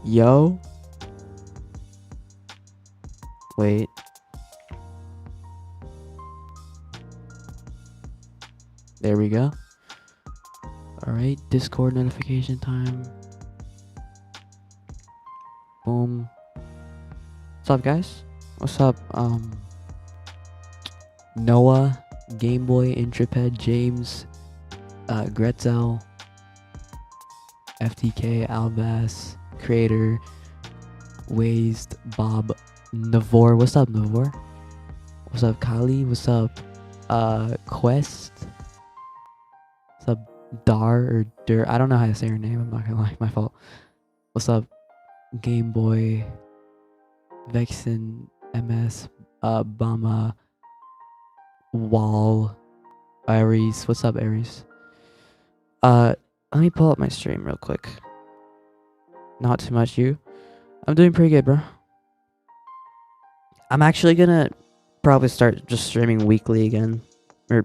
Yo. Wait. There we go. Alright, Discord notification time. Boom. What's up, guys? What's up, Noah, Gameboy, Intrepid, James, Gretzel, FTK, Albas, Creator, Wazed, Bob, Navor. What's up, Navor? What's up, Kali? What's up, Quest? What's up, Dar or Dur? I don't know how to say her name. I'm not gonna lie, my fault. What's up, Game Boy, Vexen, MS, Bama, Wall, Aerohz. What's up, Aerohz? Let me pull up my stream real quick. Not too much, you. I'm doing pretty good, bro. I'm actually gonna probably start just streaming weekly again. Or,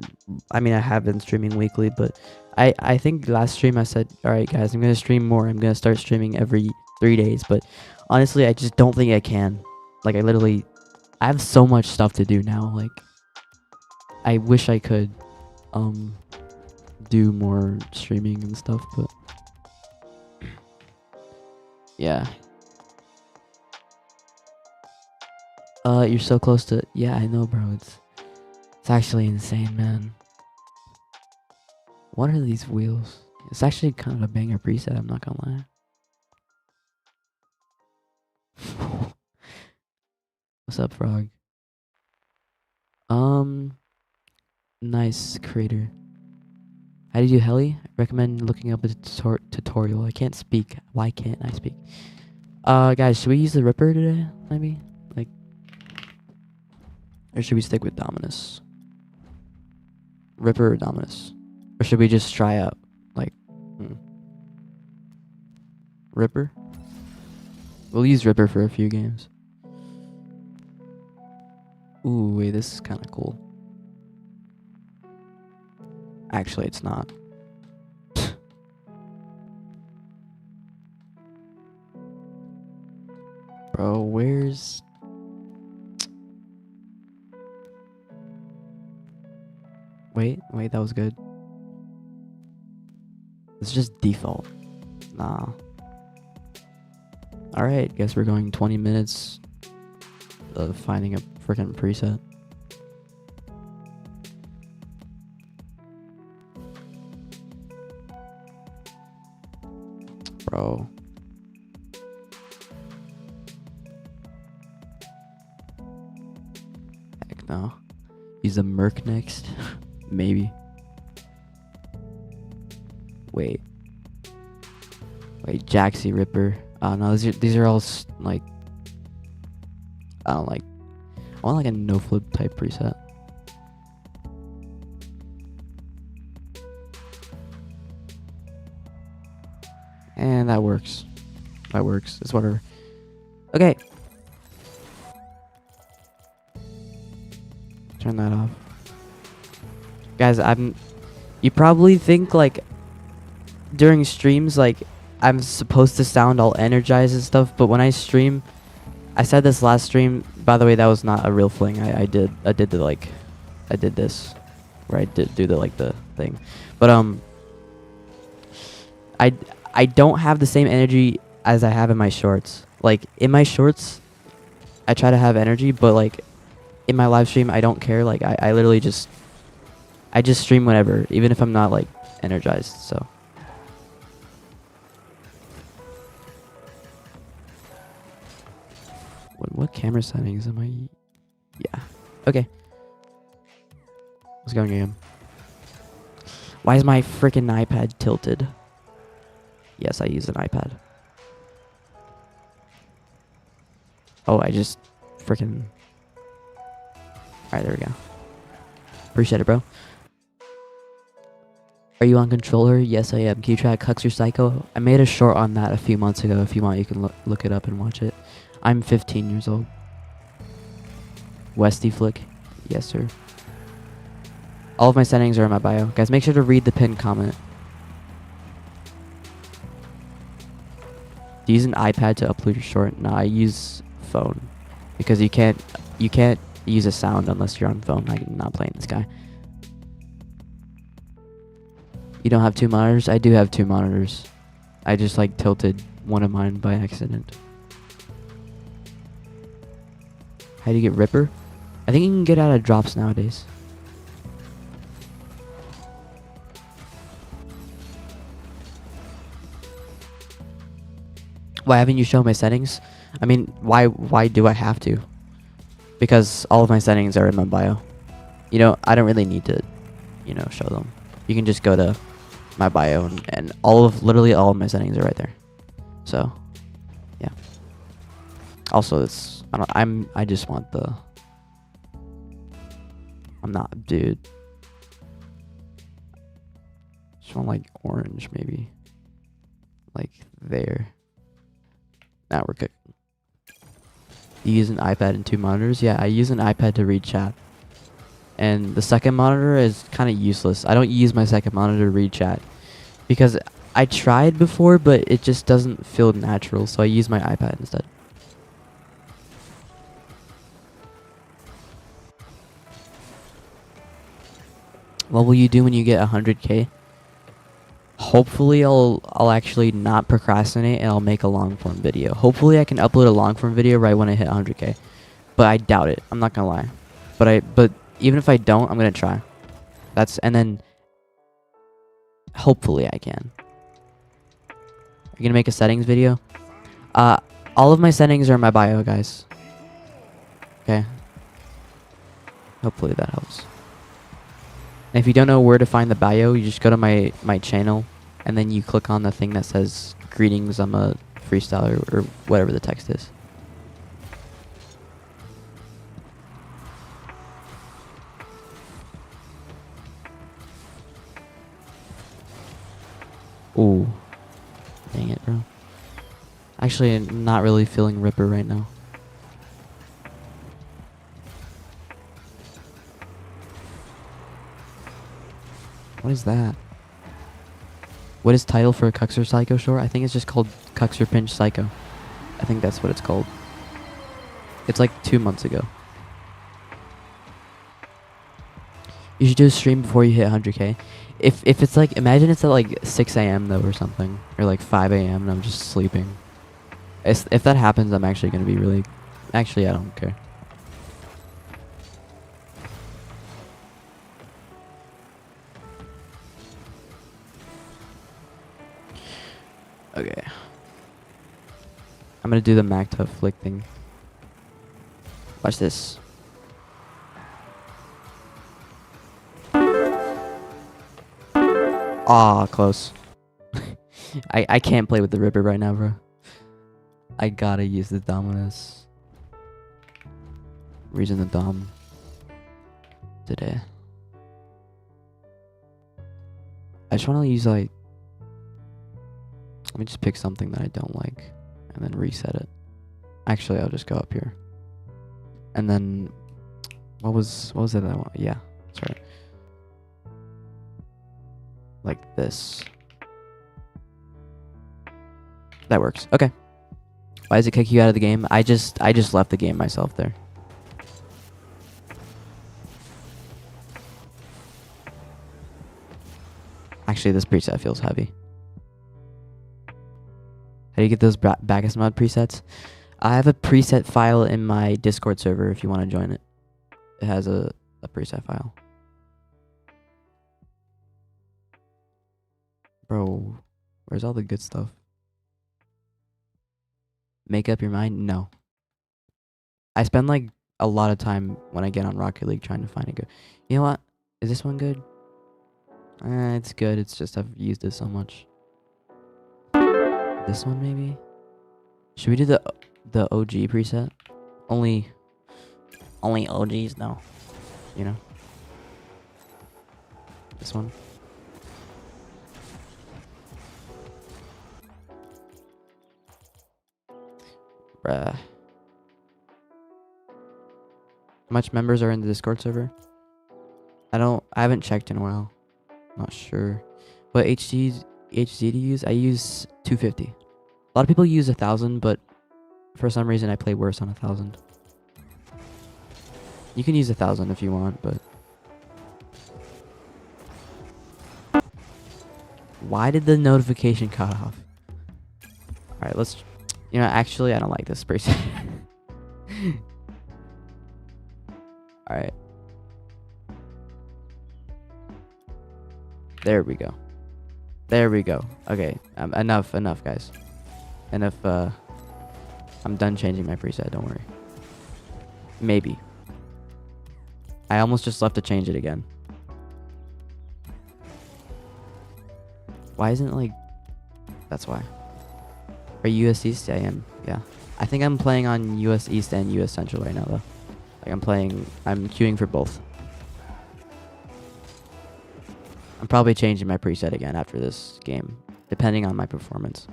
I mean, I have been streaming weekly, but I think last stream I said, alright guys, I'm gonna stream more. I'm gonna start streaming every 3 days, but honestly, I just don't think I can. Like, I have so much stuff to do now. Like, I wish I could, do more streaming and stuff, but yeah. You're so close to, yeah, I know, bro. It's actually insane, man. What are these wheels? It's actually kind of a banger preset, I'm not gonna lie. What's up, Frog? Nice, Creator. How do you do heli? Recommend looking up a tutorial. I can't speak. Why can't I speak? Guys, should we use the Ripper today? Maybe? Like, or should we stick with Dominus? Ripper or Dominus? Or should we just try out, like, Ripper? We'll use Ripper for a few games. Ooh, wait, this is kind of cool. Actually, it's not. Bro, where's... Wait, that was good. It's just default. Nah. Alright, guess we're going 20 minutes of finding a freaking preset. Bro. Heck no. Use a Merc next? Maybe. Wait, Jaxie Ripper. No, these are all like, I don't like. I want like a no flip type preset. And that works. It's whatever. Okay. Turn that off. Guys, you probably think like during streams like I'm supposed to sound all energized and stuff, but when I stream, I said this last stream, by the way, that was not a real fling. I did this where I did do the thing. But I don't have the same energy as I have in my shorts. Like in my shorts I try to have energy, but like in my live stream I don't care. Like I literally just stream whenever, even if I'm not like energized. So what camera settings am I? Yeah. Okay. Let's go game. Why is my freaking iPad tilted? Yes, I use an iPad. Oh, I just freaking... Alright, there we go. Appreciate it, bro. Are you on controller? Yes, I am. Can you try Cuxer Psycho? I made a short on that a few months ago. If you want, you can look it up and watch it. I'm 15 years old. Westy Flick. Yes, sir. All of my settings are in my bio. Guys, make sure to read the pinned comment. Do you use an iPad to upload your short? No, I use phone because you can't use a sound unless you're on phone. I'm not playing this guy. You don't have 2 monitors? I do have 2 monitors. I just like tilted one of mine by accident. How do you get Ripper? I think you can get out of drops nowadays. Why haven't you shown my settings? I mean, why do I have to? Because all of my settings are in my bio. You know, I don't really need to, you know, show them. You can just go to my bio and literally all of my settings are right there. So, yeah. Also, it's I just want the. I'm not, dude. Just want like orange maybe. Like there. Now we're cooking. You use an iPad and 2 monitors? Yeah, I use an iPad to read chat. And the second monitor is kind of useless. I don't use my second monitor to read chat. Because I tried before, but it just doesn't feel natural. So I use my iPad instead. What will you do when you get 100K? Hopefully I'll actually not procrastinate and I'll make a long form video. Hopefully I can upload a long form video right when I hit 100K. But I doubt it. I'm not gonna lie. But even if I don't, I'm gonna try. And then hopefully I can. You're gonna make a settings video? All of my settings are in my bio, guys. Okay. Hopefully that helps. And if you don't know where to find the bio, you just go to my channel, and then you click on the thing that says "Greetings, I'm a freestyler," or whatever the text is. Ooh, dang it, bro. Actually, I'm not really feeling Ripper right now. What is that? What is title for a Cuxer Psycho short? I think it's just called Cuxer Pinch Psycho. I think that's what it's called. It's like 2 months ago. You should do a stream before you hit 100K. If it's like, imagine it's at like 6 a.m. though or something. Or like 5 a.m. and I'm just sleeping. If that happens, I'm actually going to be really... Actually, I don't care. Okay. I'm gonna do the Mac Tough flick thing. Watch this. Ah, close. I can't play with the Ripper right now, bro. I gotta use the Dominus. Reason the Dom today. I just wanna use like... Let me just pick something that I don't like and then reset it. Actually, I'll just go up here. And then what was it that I want? Yeah, that's right. Like this. That works. Okay. Why does it kick you out of the game? I just left the game myself there. Actually, this preset feels heavy. How do you get those Bacchus mod presets? I have a preset file in my Discord server if you want to join it. It has a preset file. Bro, where's all the good stuff? Make up your mind? No. I spend like a lot of time when I get on Rocket League trying to find it good. You know what? Is this one good? It's good. It's just I've used it so much. This one maybe? Should we do the OG preset? Only OGs no. You know? This one. Bruh. How much members are in the Discord server? I haven't checked in a while. Not sure. What HD to use? I use 250. A lot of people use 1,000, but for some reason I play worse on 1,000. You can use 1,000 if you want, but why did the notification cut off? All right, let's. You know, actually, I don't like this preset. All right. There we go. There we go. Okay, enough, guys. Enough. I'm done changing my preset. Don't worry. Maybe. I almost just left to change it again. Why isn't it like... That's why. Are you US East? I am. Yeah. I think I'm playing on US East and US Central right now, though. Like, I'm queuing for both. I'm probably changing my preset again after this game, depending on my performance.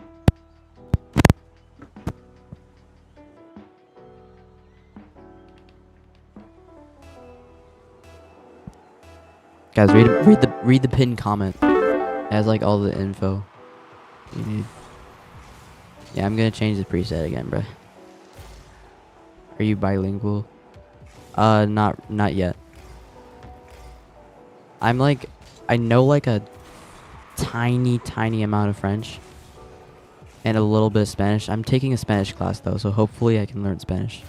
Guys, read the pinned comment. It has like all the info you need. Yeah, I'm gonna change the preset again, bro. Are you bilingual? Not yet. I'm like, I know like a tiny amount of French and a little bit of Spanish. I'm taking a Spanish class though, so hopefully I can learn Spanish.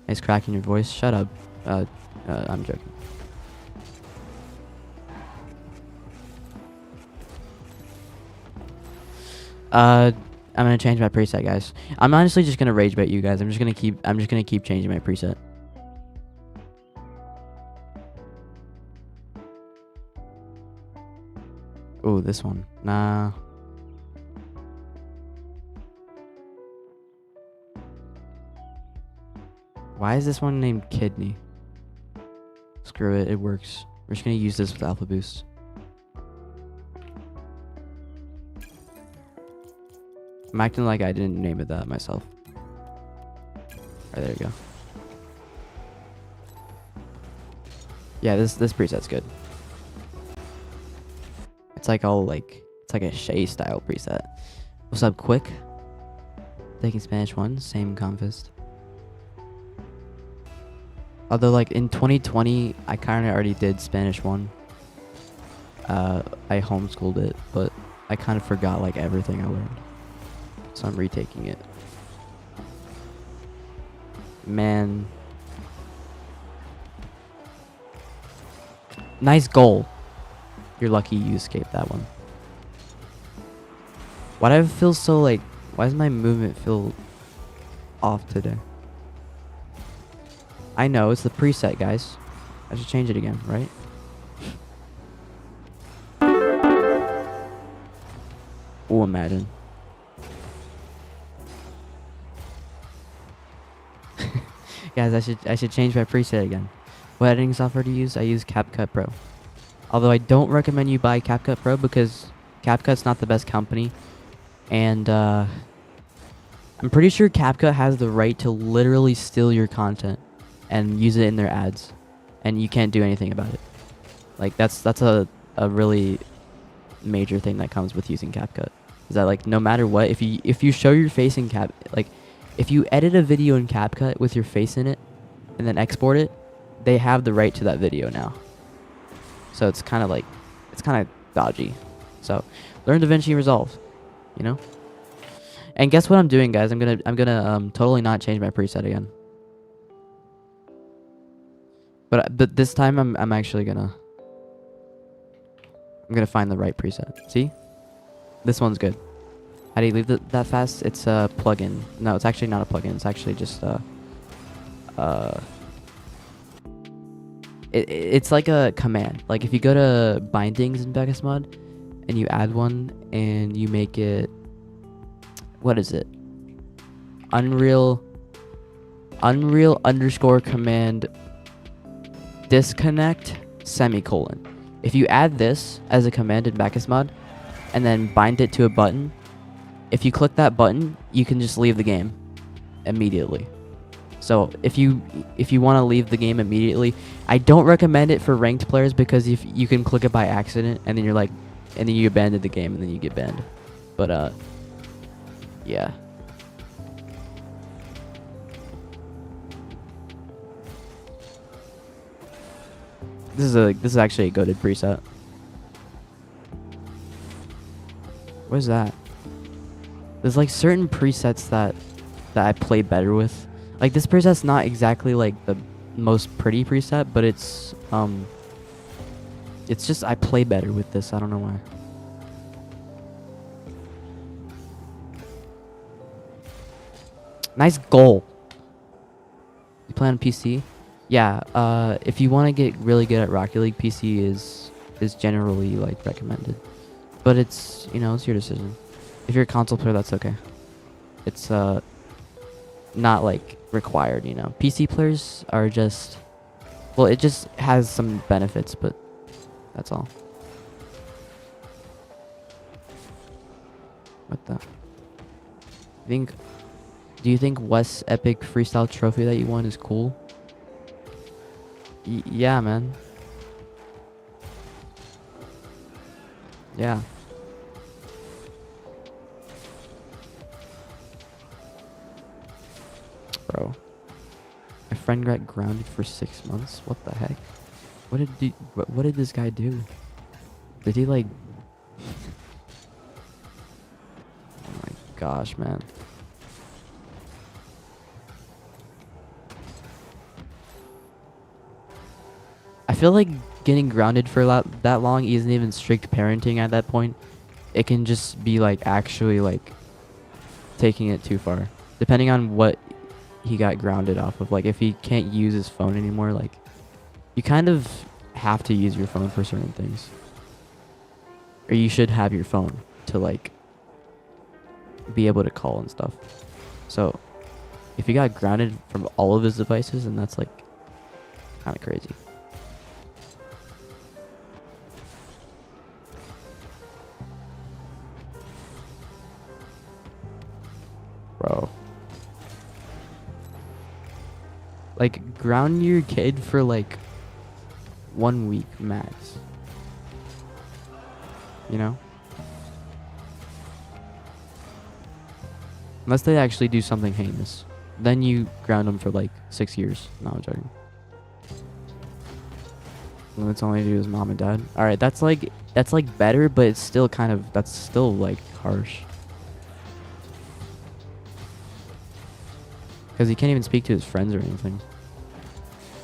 Nice crack in your voice. Shut up. I'm joking. I'm gonna change my preset, guys. I'm honestly just gonna rage bait you guys. I'm just gonna keep changing my preset. Ooh, this one. Nah. Why is this one named Kidney? Screw it, it works. We're just gonna use this with Alpha Boost. I'm acting like I didn't name it that myself. Alright, there you go. Yeah, this preset's good. It's like all like, it's like a Shay style preset. What's up, Quick? Taking Spanish 1, same confist. Although like in 2020, I kind of already did Spanish 1. I homeschooled it, but I kind of forgot like everything I learned. So I'm retaking it. Man. Nice goal. You're lucky you escaped that one. Why do I feel so like... Why does my movement feel off today? I know, it's the preset, guys. I should change it again, right? Oh, imagine. Guys, I should change my preset again. What editing software do you use? I use CapCut Pro. Although I don't recommend you buy CapCut Pro because CapCut's not the best company. And I'm pretty sure CapCut has the right to literally steal your content and use it in their ads. And you can't do anything about it. Like that's a really major thing that comes with using CapCut. Is that like no matter what, if you show your face in if you edit a video in CapCut with your face in it and then export it, they have the right to that video now. So it's kind of dodgy. So learn DaVinci Resolve, you know? And guess what I'm doing, guys? I'm gonna totally not change my preset again. But this time I'm actually gonna find the right preset. See? This one's good. How do you leave that fast? It's a plugin. No, it's actually not a plugin. It's actually just it's like a command. Like if you go to bindings in Mod and you add one and you make it, what is it? Unreal underscore command disconnect semicolon. If you add this as a command in Mod and then bind it to a button, if you click that button, you can just leave the game immediately. So if you want to leave the game immediately, I don't recommend it for ranked players because if you can click it by accident and then you're like, and then you abandon the game and then you get banned. But Yeah. This is actually a goated preset. What is that? There's like certain presets that I play better with. Like this preset's not exactly like the most pretty preset, but it's just I play better with this. I don't know why. Nice goal. You play on PC? Yeah. If you want to get really good at Rocket League, PC is generally like recommended. But it's it's your decision. If you're a console player, that's okay. It's not like required. PC players are just it just has some benefits, but that's all. What the? Do you think West's epic freestyle trophy that you won is cool? Yeah, man. Yeah. Bro. My friend got grounded for 6 months? What the heck? What did this guy do? Did he like... Oh my gosh, man. I feel like getting grounded for that long isn't even strict parenting at that point. It can just be like actually like taking it too far. Depending on what he got grounded off of. Like if he can't use his phone anymore, like you kind of have to use your phone for certain things. Or you should have your phone to like be able to call and stuff. So if he got grounded from all of his devices, then that's like kind of crazy. Bro. Like, ground your kid for like 1 week max. You know? Unless they actually do something heinous. Then you ground them for like 6 years. No, I'm joking. And it's only to do his mom and dad. Alright, that's like better, but it's still kind of, that's still like harsh. Because he can't even speak to his friends or anything.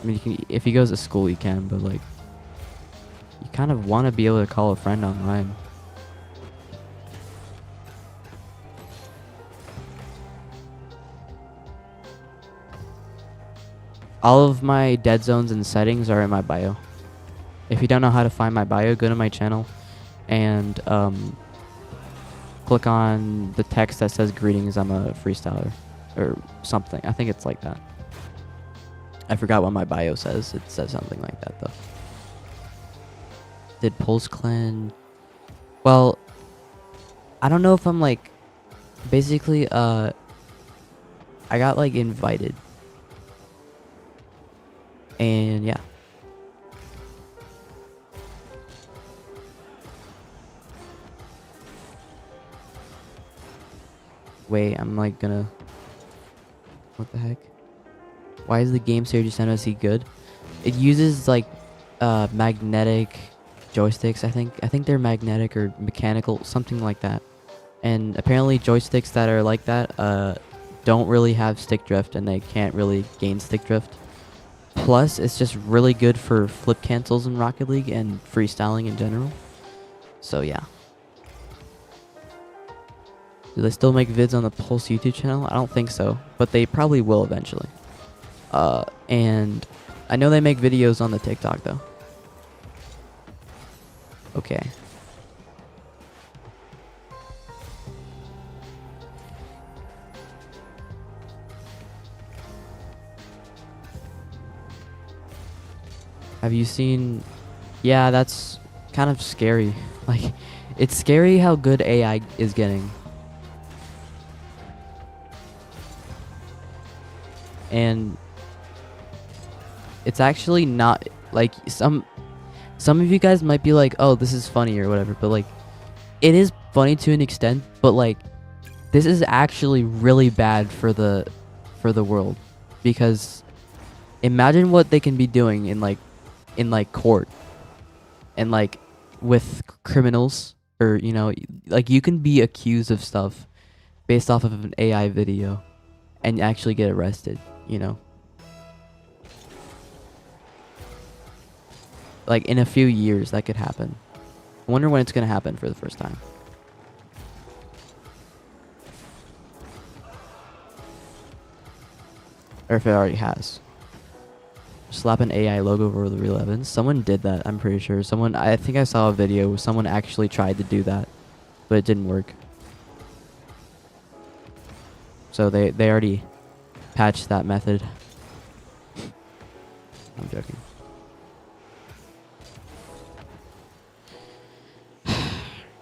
I mean, if he goes to school, he can, but like, you kind of want to be able to call a friend online. All of my dead zones and settings are in my bio. If you don't know how to find my bio, go to my channel and click on the text that says "Greetings, I'm a freestyler." Or something. I think it's like that. I forgot what my bio says. It says something like that though. Did Pulse Clan... Well, I don't know if I'm like... Basically, I got like invited. And yeah. Wait, I'm like gonna... What the heck? Why is the game Series NOC good? It uses like magnetic joysticks, I think. I think they're magnetic or mechanical, something like that. And apparently joysticks that are like that don't really have stick drift, and they can't really gain stick drift. Plus, it's just really good for flip cancels in Rocket League and freestyling in general. So yeah. Do they still make vids on the Pulse YouTube channel? I don't think so, but they probably will eventually. And I know they make videos on the TikTok though. Okay. Have you seen... Yeah, that's kind of scary. Like, it's scary how good AI is getting. And it's actually not like some of you guys might be like, oh, this is funny or whatever, but like it is funny to an extent, but like this is actually really bad for the world, because imagine what they can be doing in like court, and like with criminals, or like you can be accused of stuff based off of an AI video and actually get arrested, like in a few years that could happen. I wonder when it's gonna happen for the first time. Or if it already has. Slap an AI logo over the real evidence. Someone did that, I'm pretty sure. I think I saw a video where someone actually tried to do that, but it didn't work. So they already patched that method. I'm joking.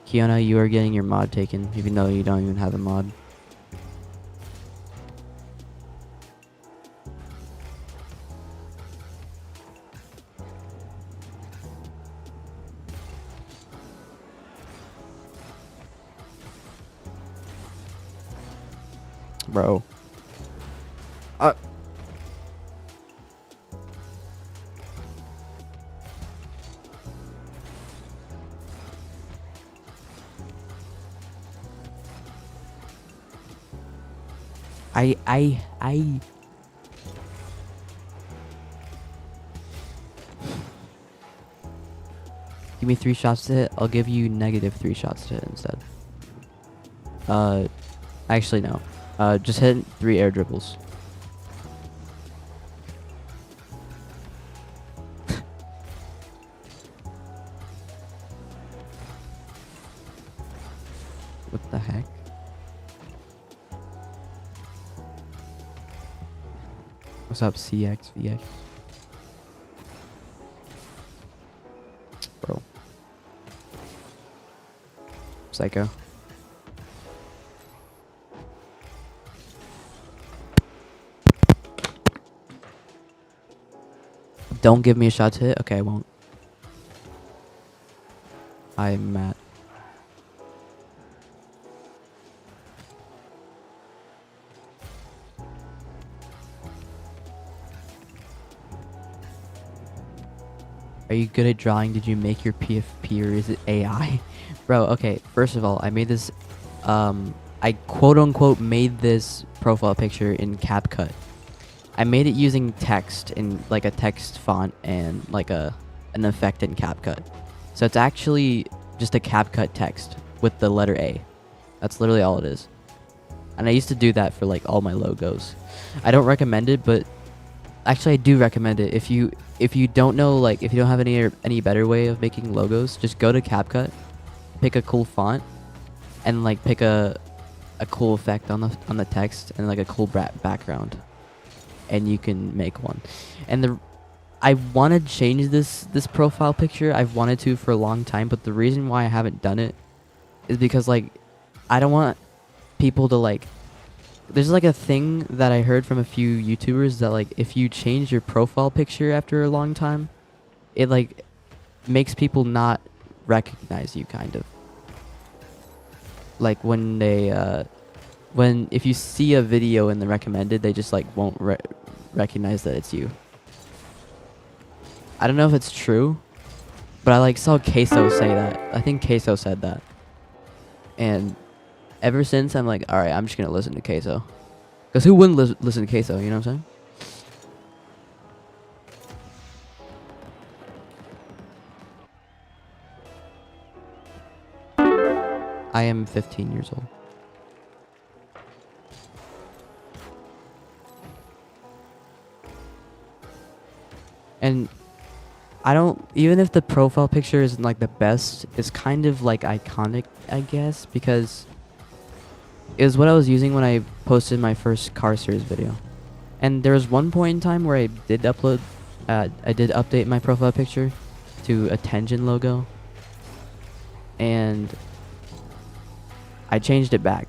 Kiona, you are getting your mod taken, even though you don't even have a mod. Bro. I give me 3 shots to hit, I'll give you negative 3 shots to hit instead. Actually no. Just hit 3 air dribbles. What the heck? What's up, CXVX? Bro. Psycho. Don't give me a shot to hit? Okay, I won't. I'm Matt. Are you good at drawing? Did you make your PFP, or is it AI? Bro, okay, first of all, I made this, I quote-unquote made this profile picture in CapCut. I made it using text, in like a text font and like an effect in CapCut. So it's actually just a CapCut text with the letter A. That's literally all it is. And I used to do that for like all my logos. I don't recommend it, but actually I do recommend it. If you don't know, like if you don't have any better way of making logos, just go to CapCut, pick a cool font, and like pick a cool effect on the text and like a cool background, and you can make one. And I want to change this profile picture. I've wanted to for a long time, but the reason why I haven't done it is because like I don't want people to like. There's like a thing that I heard from a few YouTubers that like if you change your profile picture after a long time, it like makes people not recognize you, kind of. Like when they if you see a video in the recommended, they just like won't recognize that it's you. I don't know if it's true, but I like saw Queso say that. I think Queso said that. And ever since, I'm like, alright, I'm just gonna listen to Queso. Because who wouldn't listen to Queso, you know what I'm saying? I am 15 years old. And I don't, even if the profile picture isn't like the best, it's kind of like iconic, I guess, because it was what I was using when I posted my first car series video. And there was one point in time where I did update my profile picture to a Tenjin logo. And I changed it back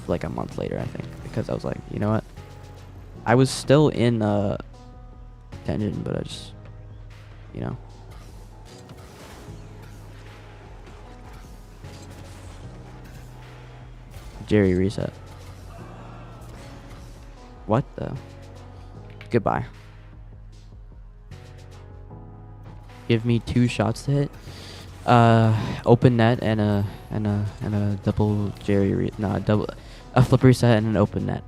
like a month later, I think, because I was like, you know what? I was still in Tenjin, but I just, you know. Jerry reset. What the? Goodbye. Give me 2 shots to hit. Open net and a double Jerry a flip reset and an open net.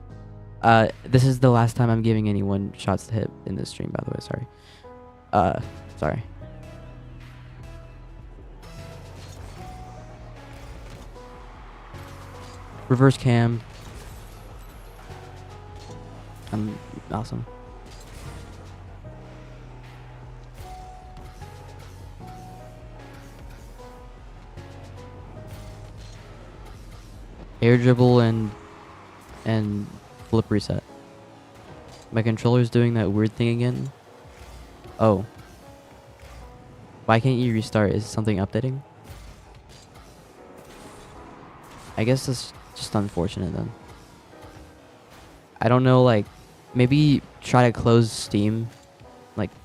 This is the last time I'm giving anyone shots to hit in this stream, by the way. Sorry. Sorry. Reverse cam. I'm awesome. Air dribble and flip reset. My controller's doing that weird thing again. Oh. Why can't you restart? Is something updating? I guess that's just unfortunate then. I don't know, like, maybe try to close Steam.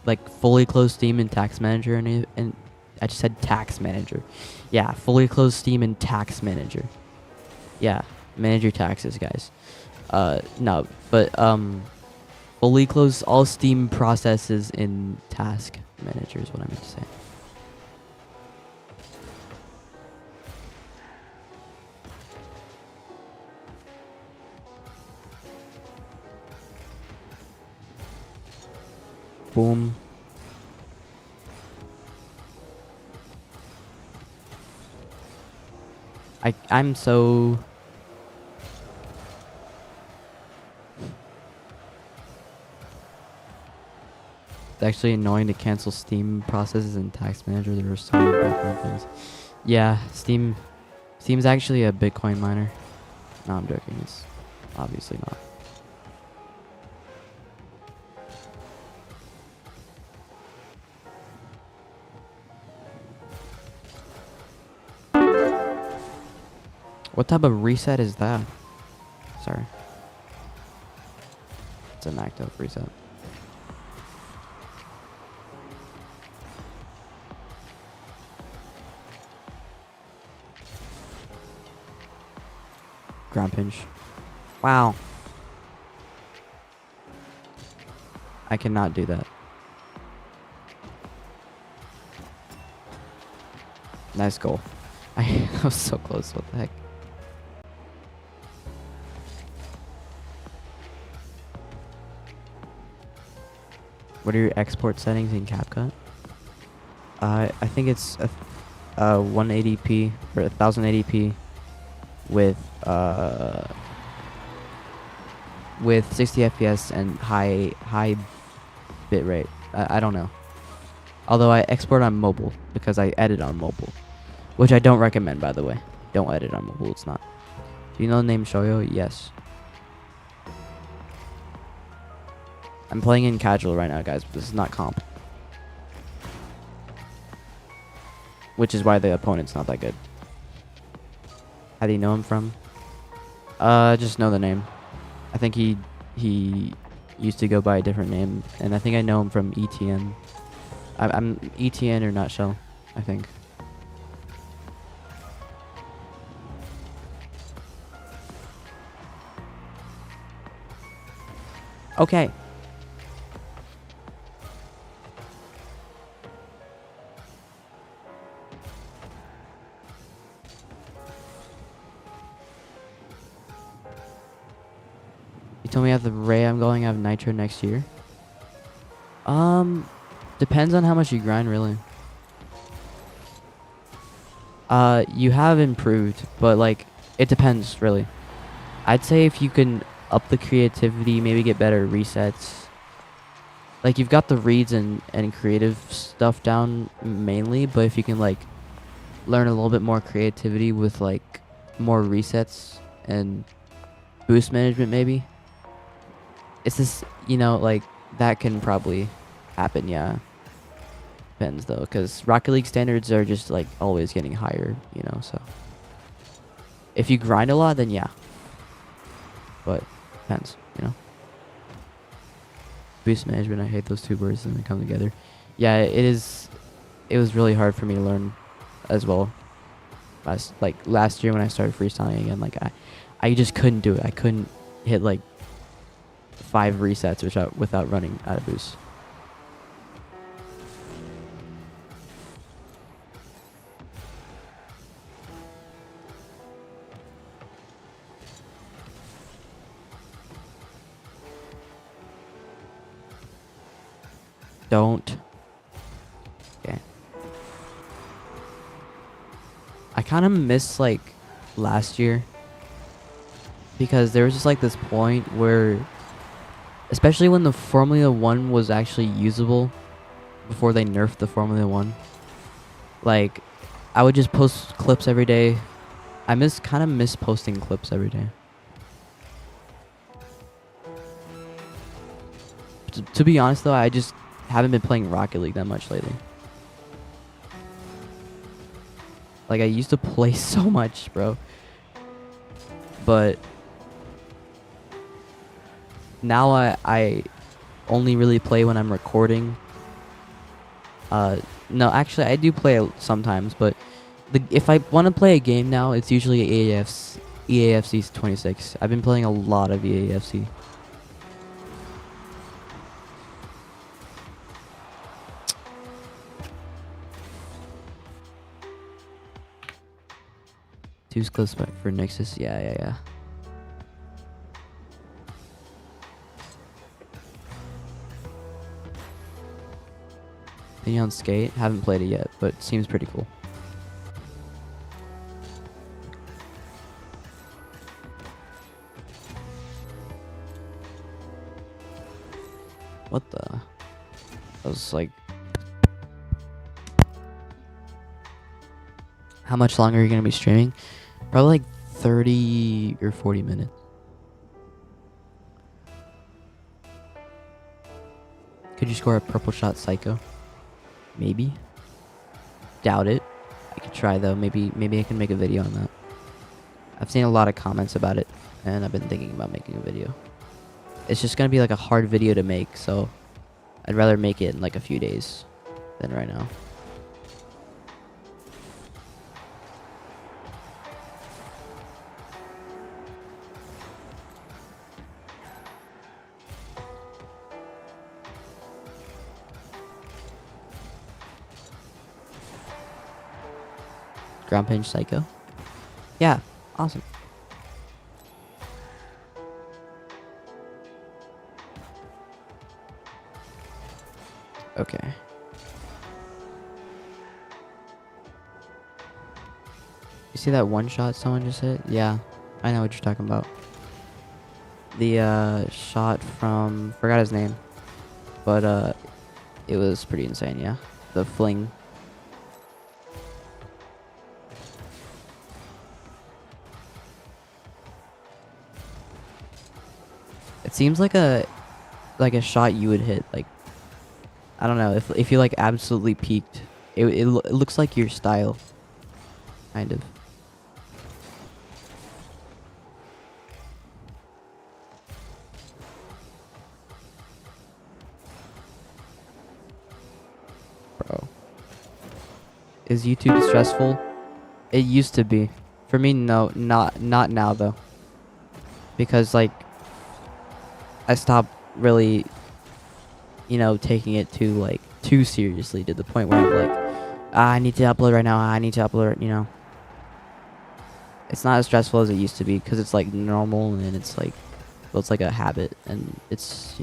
Like fully close Steam in Tax Manager and I just said Tax Manager. Yeah, fully close Steam in Tax Manager. Yeah, manage your taxes, guys. No, but fully close all Steam processes in Task Manager is what I meant to say. Boom. I'm so... It's actually annoying to cancel Steam processes in Tax Manager. There are so many background things. Yeah, Steam's actually a Bitcoin miner. No, I'm joking. It's obviously not. What type of reset is that? Sorry. It's an active reset. Ground pinch. Wow. I cannot do that. Nice goal. I was so close. What the heck? What are your export settings in CapCut? I think it's 180p or 1080p with 60 FPS and high bit rate. I don't know. Although I export on mobile because I edit on mobile, which I don't recommend, by the way. Don't edit on mobile. It's not. Do you know the name Shoyo? Yes. I'm playing in casual right now, guys, but this is not comp. Which is why the opponent's not that good. How do you know him from? Just know the name. I think he used to go by a different name, and I think I know him from ETN. I'm ETN or Nutshell, I think. Okay. You told me at the rate I'm going, I have Nitro next year. Depends on how much you grind, really. You have improved, but like, it depends, really. I'd say if you can up the creativity, maybe get better resets. Like, you've got the reads and creative stuff down mainly, but if you can like learn a little bit more creativity with like more resets and boost management, maybe. It's just, you know, like, that can probably happen, yeah. Depends, though, because Rocket League standards are just, like, always getting higher, you know, so. If you grind a lot, then yeah. But, depends, you know. Boost management, I hate those two words when they come together. Yeah, it was really hard for me to learn as well. Last year when I started freestyling again, like, I just couldn't do it. I couldn't hit like 5 resets without running out of boost. Don't. Okay. I kind of miss like last year because there was just like this point where, especially when the Formula 1 was actually usable before they nerfed the Formula 1, like I would just post clips every day. I kind of miss posting clips every day. To be honest though, I just haven't been playing Rocket League that much lately. Like I used to play so much, bro. But now I only really play when I'm recording. No, actually I do play sometimes, but if I want to play a game now, it's usually EAFC 26. I've been playing a lot of EAFC. Two's close for Nexus. Yeah. Opinion on Skate? Haven't played it yet, but seems pretty cool. What the? That was like... How much longer are you going to be streaming? Probably like 30 or 40 minutes. Could you score a purple shot Psycho? Maybe. Doubt it. I could try though. Maybe I can make a video on that. I've seen a lot of comments about it, and I've been thinking about making a video. It's just gonna be like a hard video to make, so I'd rather make it in like a few days than right now. Ground Pinch Psycho? Yeah, awesome. Okay. You see that one shot someone just hit? Yeah, I know what you're talking about. The shot from... forgot his name. But it was pretty insane, yeah. The fling. It seems like a shot you would hit. Like, I don't know, if you like absolutely peaked, it looks like your style, kind of. Bro, is YouTube stressful? It used to be. For me, no, not now though, because like I stopped really, taking it too seriously to the point where I'm like, I need to upload right now. I need to upload, It's not as stressful as it used to be because it's like normal and it's like, well, it's like a habit and it's,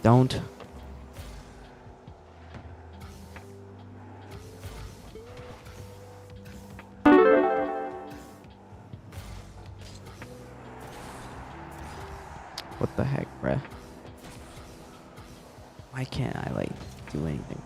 Don't. What the heck, bruh? Why can't I, do anything?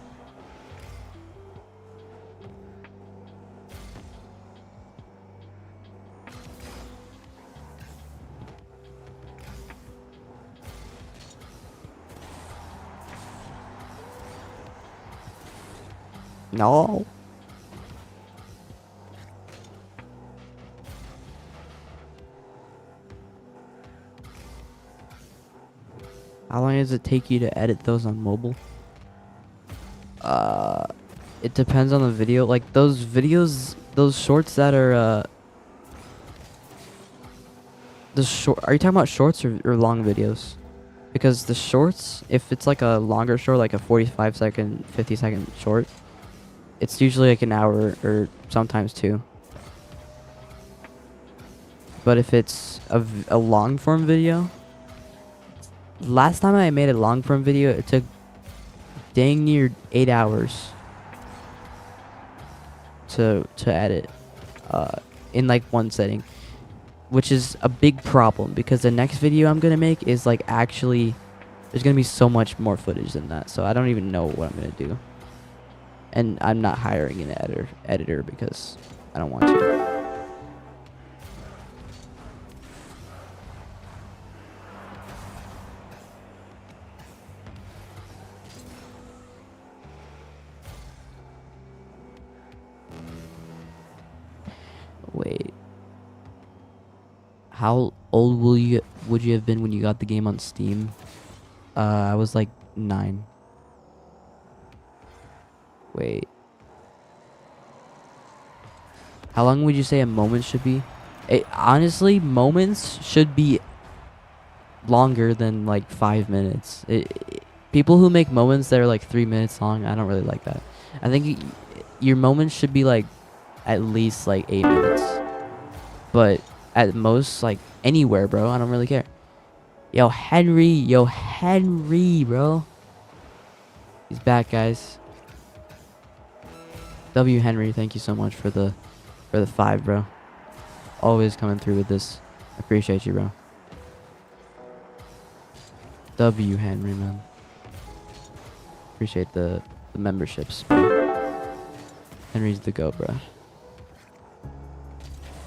No. How long does it take you to edit those on mobile? It depends on the video. Like those videos, those shorts that are the short. Are you talking about shorts or long videos? Because the shorts, if it's like a longer short, like a 45-second, 50-second short, it's usually like an hour or sometimes 2. But if it's a long form video, last time I made a long form video, it took dang near 8 hours to edit in like one setting, which is a big problem because the next video I'm gonna make is like actually there's gonna be so much more footage than that, so I don't even know what I'm gonna do, and I'm not hiring an editor because I don't want to. Wait. How old would you have been when you got the game on Steam? I was like 9. Wait. How long would you say a moment should be? Honestly, moments should be longer than like 5 minutes. People who make moments that are like 3 minutes long, I don't really like that. I think your moments should be like at least like 8 minutes. But at most, like anywhere, bro. I don't really care. Yo, Henry, bro. He's back, guys. W Henry, thank you so much for the 5, bro. Always coming through with this. Appreciate you, bro. W Henry, man. Appreciate the memberships, bro. Henry's the GOAT, bro.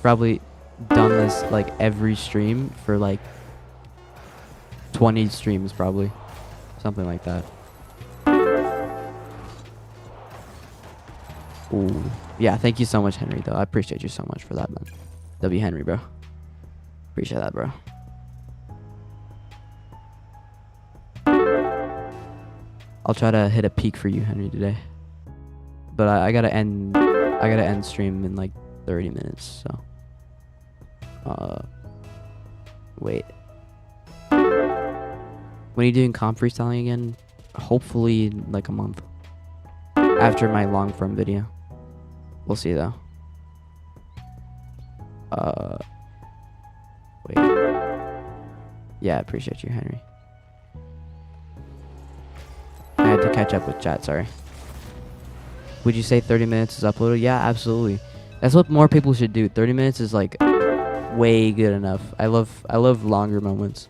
Probably done this like every stream for like 20 streams, probably. Something like that. Ooh. Yeah, thank you so much, Henry, though. I appreciate you so much for that, man. W Henry, bro. Appreciate that, bro. I'll try to hit a peak for you, Henry, today. But I gotta end stream in like 30 minutes, so. Wait. When are you doing comp freestyling again? Hopefully in like a month. After my long form video. We'll see though. Wait. Yeah, I appreciate you, Henry. I had to catch up with chat, sorry. Would you say 30 minutes is uploaded? Yeah, absolutely. That's what more people should do. 30 minutes is like way good enough. I love longer moments.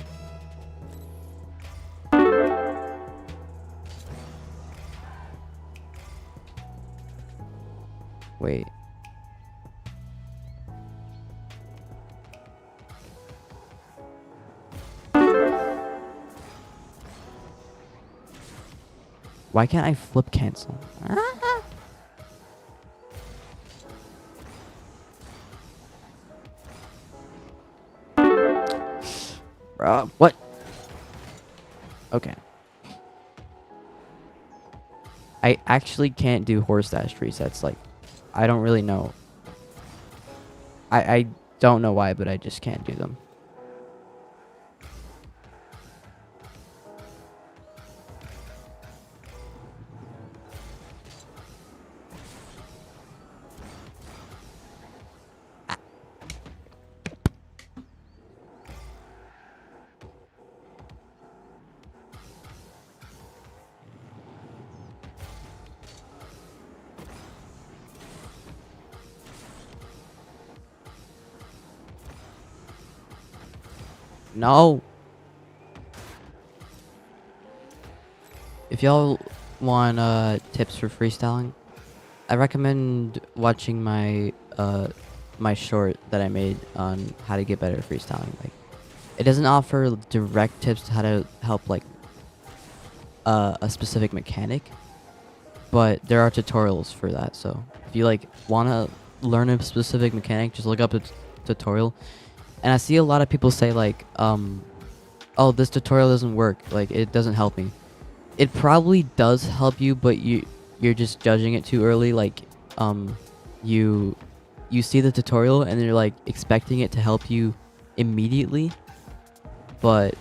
Wait. Why can't I flip cancel? Bro, what? Okay. I actually can't do horse dash resets. Like, I don't really know. I don't know why, but I just can't do them. No. If y'all want tips for freestyling, I recommend watching my my short that I made on how to get better at freestyling. Like, it doesn't offer direct tips to how to help like a specific mechanic, but there are tutorials for that. So if you like want to learn a specific mechanic, just look up a tutorial. And I see a lot of people say like, oh, oh, this tutorial doesn't work, like it doesn't help me. It probably does help you, but you're just judging it too early. Like you see the tutorial and you're like expecting it to help you immediately, but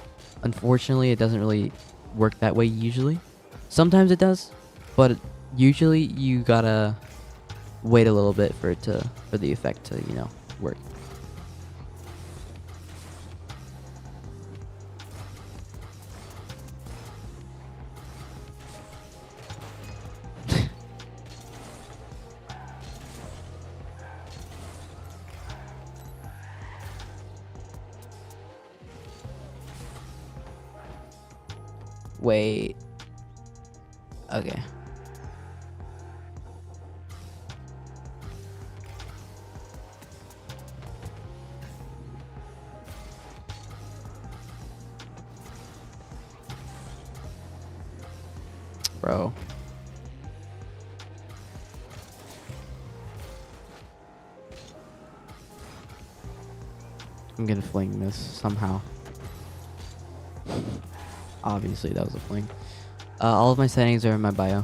unfortunately it doesn't really work that way usually. Sometimes it does, but usually you gotta wait a little bit for the effect to, you know, work. Wait. Okay. Bro. I'm gonna fling this somehow. Obviously that was a fling. All of my settings are in my bio.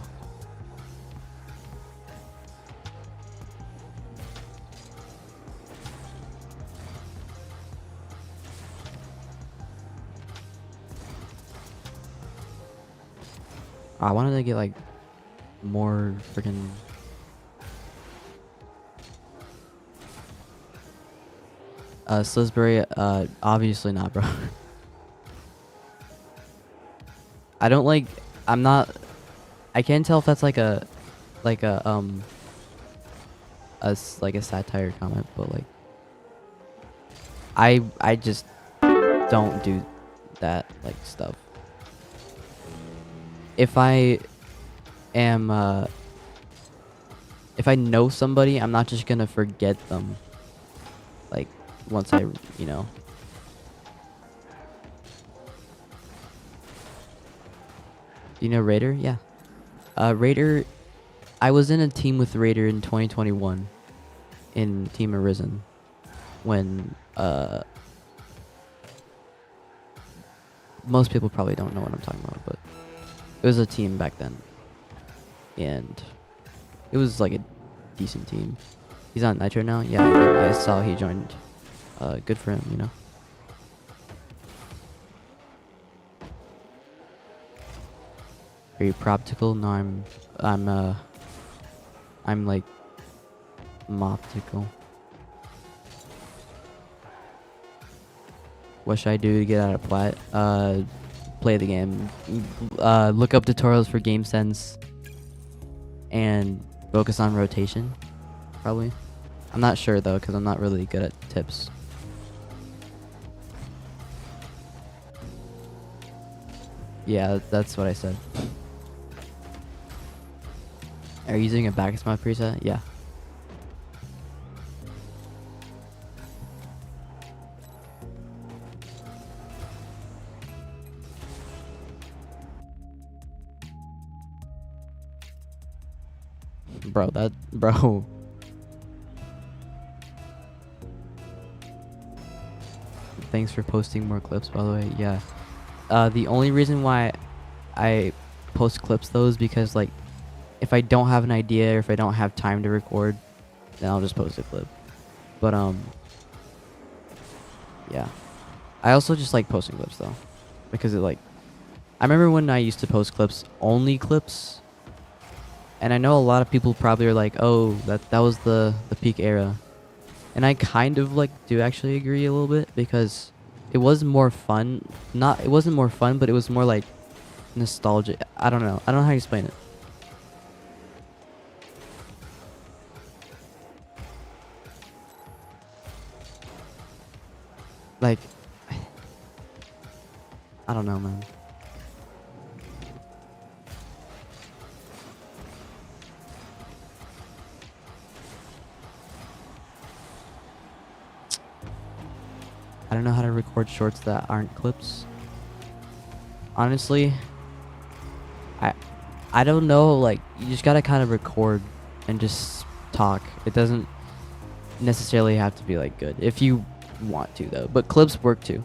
I wanted to get like more freaking Slisbury, obviously not, bro. I don't like, I'm not, I can't tell if that's like a like a satire comment, but like I just don't do that like stuff. If I am if I know somebody, I'm not just gonna forget them like once I, you know. You know Raider? Yeah. Raider, I was in a team with Raider in 2021 in Team Arisen when most people probably don't know what I'm talking about, but it was a team back then, and it was like a decent team. He's on Nitro now. Yeah, I saw he joined. Good for him, you know. Are you practical? No, I'm like moptical. What should I do to get out of plat? Play the game. Look up tutorials for game sense and focus on rotation, probably. I'm not sure though, because I'm not really good at tips. Yeah, that's what I said. Are you using a back mod preset? Yeah. Bro. Thanks for posting more clips, by the way. Yeah. The only reason why I post clips though is because like if I don't have an idea or if I don't have time to record, then I'll just post a clip. But yeah. I also just like posting clips though, because it like, I remember when I used to post clips, only clips, and I know a lot of people probably are like, oh, that was the peak era, and I kind of like do actually agree a little bit, because it was more fun. It wasn't more fun, but it was more like nostalgic. I don't know how to explain it. Like, I don't know, man. I don't know how to record shorts that aren't clips. Honestly, I don't know, like, you just gotta kind of record and just talk. It doesn't necessarily have to be like good if you want to though, but clips work too.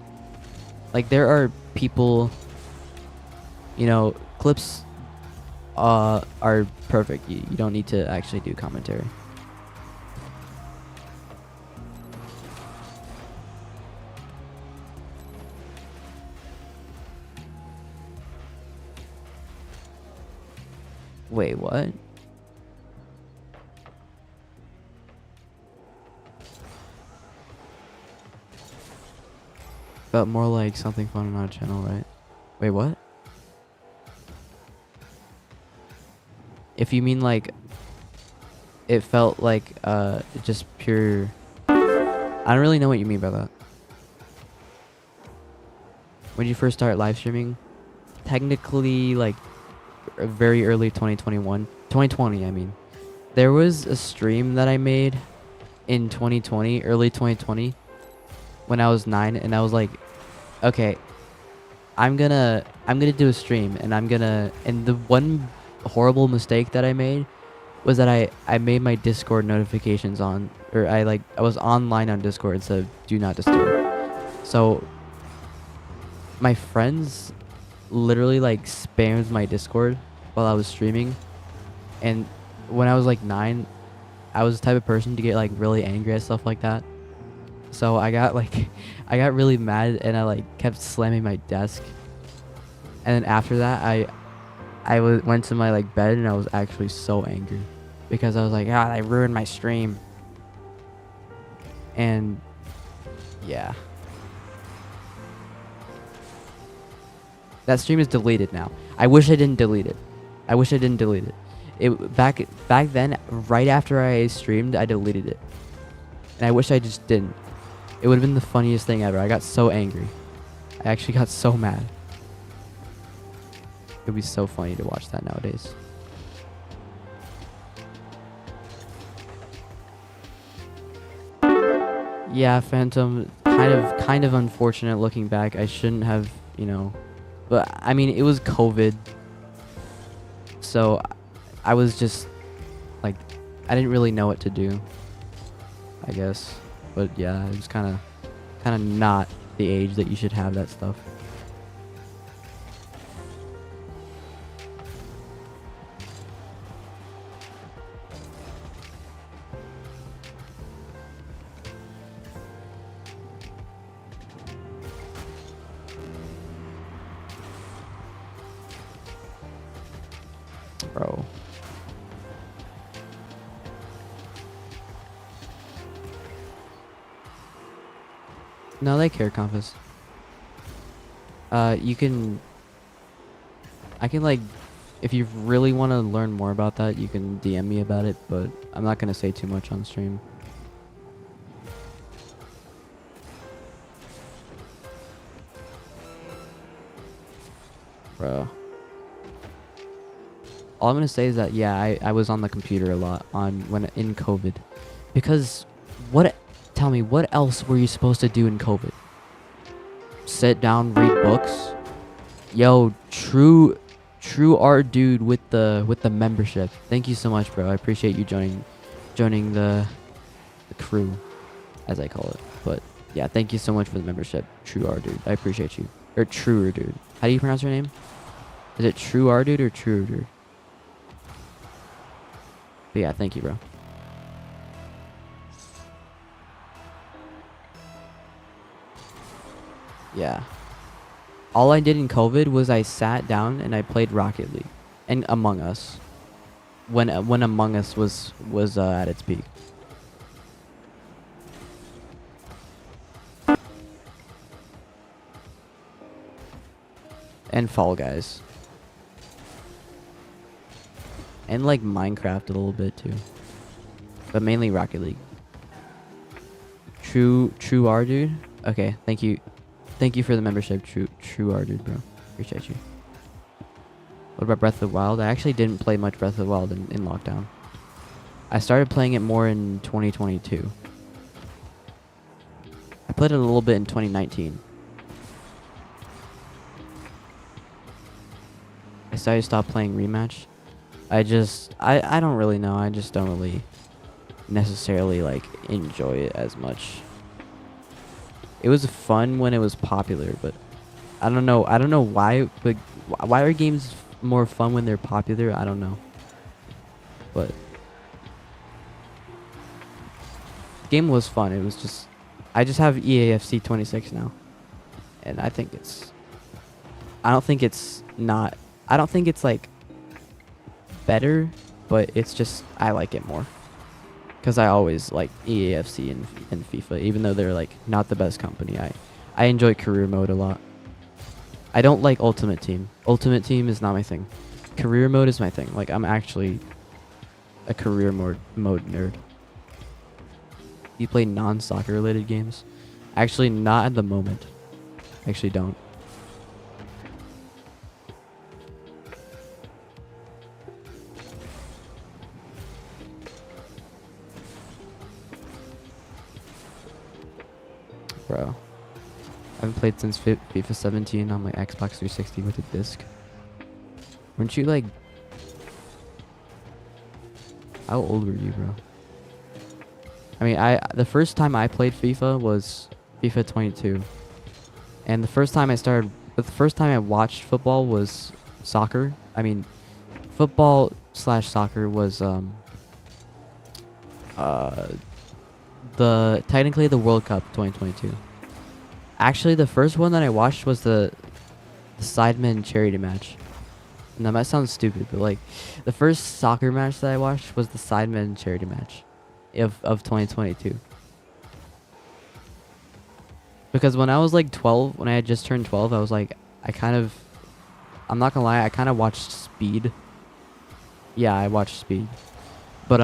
Like there are people, clips are perfect. You don't need to actually do commentary. Wait, what? Felt more like something fun on our channel, right? Wait, what? If you mean like it felt like just pure, I don't really know what you mean by that. When you first start live streaming, technically like very early 2020, I mean. There was a stream that I made in 2020, early 2020, when I was 9, and I was like, okay, I'm gonna do a stream, and and the one horrible mistake that I made was that I made my Discord notifications on, or I was online on Discord instead of do not disturb. So my friends literally like spammed my Discord while I was streaming, and when I was like 9, I was the type of person to get like really angry at stuff like that. So I got really mad, and I like kept slamming my desk. And then after that, I went to my like bed, and I was actually so angry because I was like, I ruined my stream. And yeah, that stream is deleted now. I wish I didn't delete it. Back then, right after I streamed, I deleted it, and I wish I just didn't. It would have been the funniest thing ever. I got so angry. I actually got so mad. It would be so funny to watch that nowadays. Yeah, Phantom, kind of unfortunate looking back. I shouldn't have, but I mean, it was COVID. So I was just like, I didn't really know what to do, I guess. But yeah, it was kind of not the age that you should have that stuff. Bro. No, they care, Compass. I can like, if you really want to learn more about that, you can DM me about it, but I'm not gonna say too much on stream. Bro. All I'm gonna say is that yeah, I was on the computer a lot in COVID, because tell me, what else were you supposed to do in COVID? Sit down, read books? Yo, true art dude with the membership. Thank you so much, bro. I appreciate you joining the crew, as I call it. But yeah, thank you so much for the membership, true art dude. I appreciate you. Or truer dude. How do you pronounce your name? Is it true art dude or truer dude? But yeah, thank you, bro. Yeah. All I did in COVID was I sat down and I played Rocket League and Among Us. When Among Us was at its peak. And Fall Guys. And like Minecraft a little bit too. But mainly Rocket League. True R dude? Okay, thank you. Thank you for the membership, true R dude, bro. Appreciate you. What about Breath of the Wild? I actually didn't play much Breath of the Wild in lockdown. I started playing it more in 2022. I played it a little bit in 2019. I started to stop playing Rematch. I don't really know. I just don't really necessarily like enjoy it as much. It was fun when it was popular, but I don't know. I don't know why, but why are games more fun when they're popular? I don't know. But the game was fun. It was just I just have EAFC 26 now, and I think it's. I don't think it's not. I don't think it's like better, but it's just I like it more. Because I always like EAFC and FIFA, even though they're like not the best company. I enjoy career mode a lot. I don't like Ultimate Team. Ultimate Team is not my thing. Career mode is my thing. Like I'm actually a career mode nerd. You play non-soccer related games? Actually, not at the moment. Actually, don't. Bro. I haven't played since FIFA 17 on my Xbox 360 with a disc. Weren't you like... How old were you, bro? I mean, the first time I played FIFA was FIFA 22. And the first time I watched football was soccer. I mean, football / soccer was technically the World Cup 2022. Actually, the first one that I watched was the Sidemen charity match. And that might sound stupid, but like the first soccer match that I watched was the Sidemen charity match of 2022. Because when I was like 12, when I had just turned 12, I was like, I'm not gonna lie, I kind of watched Speed. Yeah, I watched Speed. But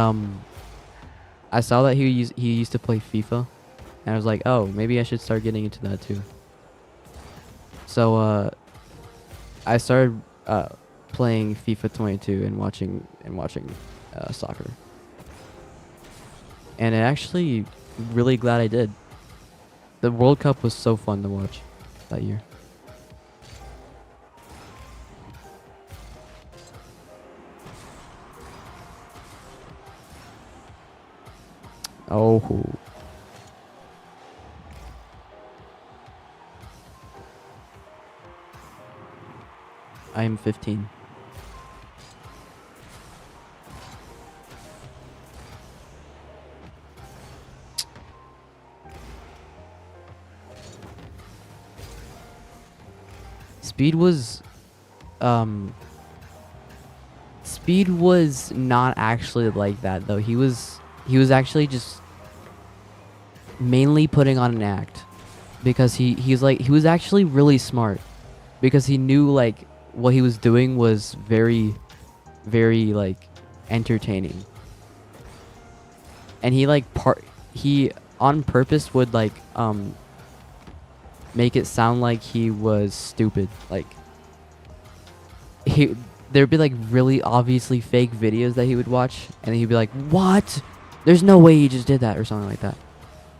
I saw that he used to play FIFA, and I was like, oh, maybe I should start getting into that too. So I started playing FIFA 22 and watching soccer. And I actually really glad I did. The World Cup was so fun to watch that year. Oh. I am 15. Speed was not actually like that though. He was actually just mainly putting on an act, because he was actually really smart, because he knew like what he was doing was very, very like entertaining, and he on purpose would like make it sound like he was stupid. Like there'd be like really obviously fake videos that he would watch, and he'd be like, "What? There's no way he just did that," or something like that.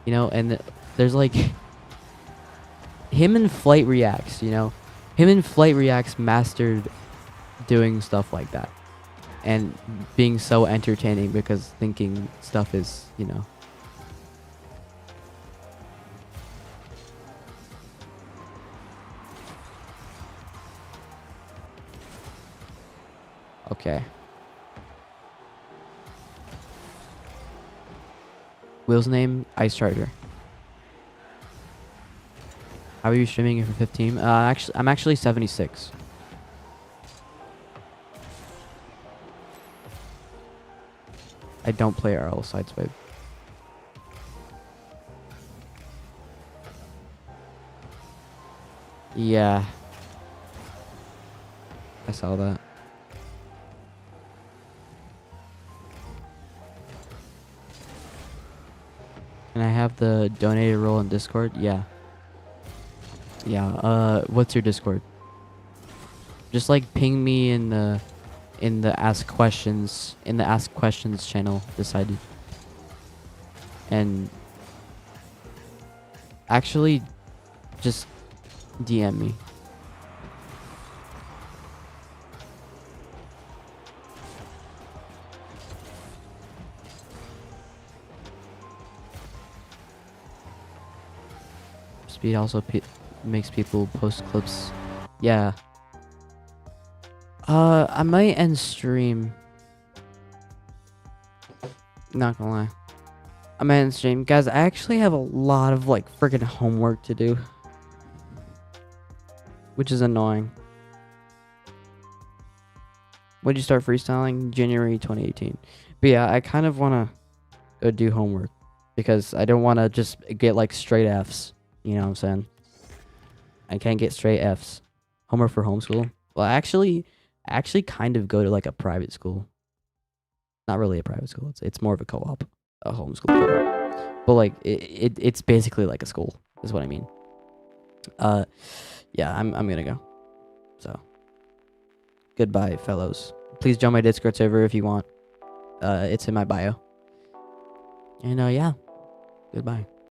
You know, and there's like him and Flight Reacts, you know. Him and Flight Reacts mastered doing stuff like that and being so entertaining, because thinking stuff is, you know. Okay. Will's name, Ice Charger. How are you streaming for 15? I'm actually 76. I don't play RL Sideswipe. Yeah. I saw that. Can I have the donated role in Discord? Yeah. Yeah, what's your Discord? Just like ping me in the ask questions channel decided. And actually just DM me. Speed also makes people post clips. Yeah. I might end stream. Not gonna lie. I might end stream. Guys, I actually have a lot of like freaking homework to do. Which is annoying. When did you start freestyling? January 2018. But yeah, I kind of want to go do homework. Because I don't want to just get like straight Fs. You know what I'm saying? I can't get straight Fs. Homework for homeschool. Well, I actually kind of go to like a private school. Not really a private school. It's more of a co-op, a homeschool co-op. But like it's basically like a school, is what I mean. Yeah, I'm gonna go. So goodbye, fellows. Please join my Discord server if you want. It's in my bio. And yeah, goodbye.